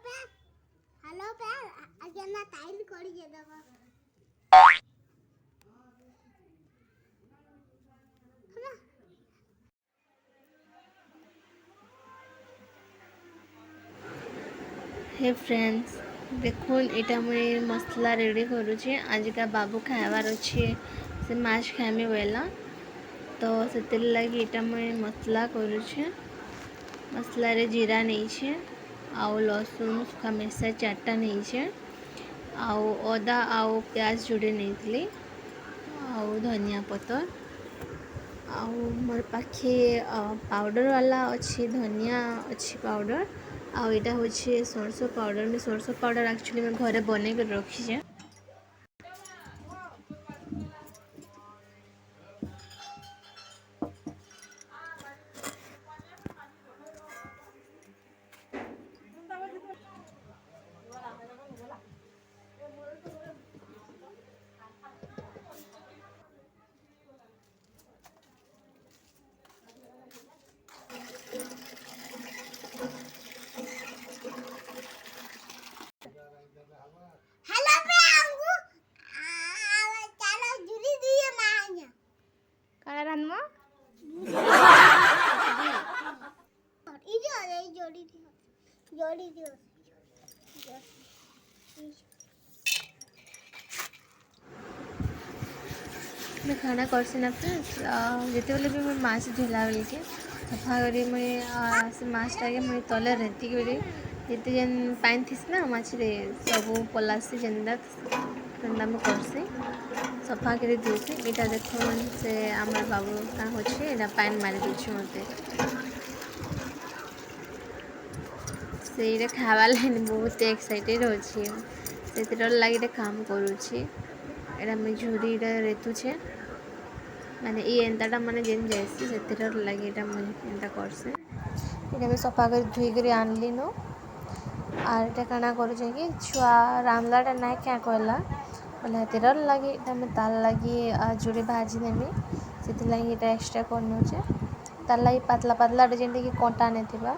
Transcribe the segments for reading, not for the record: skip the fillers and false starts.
hello पैर आगे ना टाइल करिए दबा हे फ्रेंड्स देखुन इटा मुई मसला रेडी करुचे आजिका बाबू खाइबार अच्छे से माछ खाइमी बोला तो से लगी इटा मुई मसला करुचे मसला रे जीरा नहीं आउ लसुन सुखा मिर्चा 4टा नहीं आउ अदा आउ प्याज जोड़े नहीं आउ धनिया पतर आउ मोर पाखे पाउडर वाला अच्छी धनिया अच्छी पाउडर आउ इटा होचे सरसों पाउडर में सरसों पाउडर एक्चुअली मैं घरे बने कर रखी हेलो पैर चलो जुली दिए माया काला रानमा इधर आ जोड़ी दियो मैं खाना करसी ना फ्रेंड्स जिते बेले भी मैं माछ धोला बेल के सफा करी मुई से माछटा के मुई तले रेती करी जिते जेन पाइन थीस ना माछरे सब पलासी जेनदा ठंडा में करसी सफा कर दूसरी इटा देखो से आमर बाबू क्या होचे इटा पाइन मारी दूचे मते से इटा खावा लाइन बहुत एक्साइटेड होची से लगी काम करुची एटा मैं झुरी रेतुचे माने ये एंताटा माने जेन जाइसी से लगे इटा मैं एंता करसे इटा मैं सफा कर धुई कर आनली नो आर इटा काना करुचे कि छुआ रांधलाटा ना क्या कहला बोले हेतिर लगे इटा मैं तार लगी जोड़े भाजी देमी से लगी इटा एक्सट्रा करनोचे तार लगी पतला पतला जेन कि कटा नहीं थिबा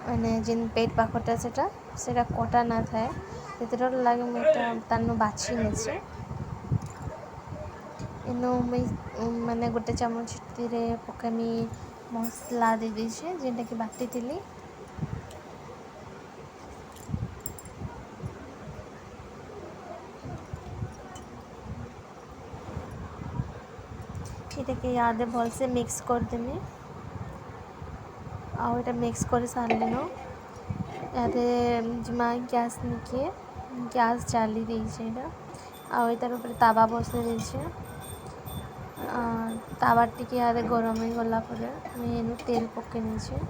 माने जेन पेट पाखटा सेटा कटा ना थाए से लगे मुझे तार बाछी नेचे इनो मैंने गोटे चामच पकामी मसला दे दीजिए जेनटा कि बाटी थी ये याद भल से मिक्स करदेमी आउ इटा मिक्स कर सारे नो यादे जिमा गैस निकिए गैस जाली दीजिए आउ इतार ऊपर तावा बसई दीजिए तावा टिके यादे गरम हो गला मैं तेल पके नीचे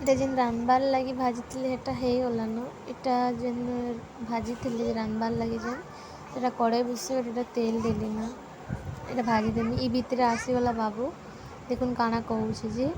इटा जेन रांधबार लगी भाजी थी हेटा हो गलान इटा जेन भाजी थी रांधबार लगी जेन इटा कड़े बस तेल देली ना इटा भाजी देमी इ भितर आसीगला बाबू देखुन काना कहूँ जे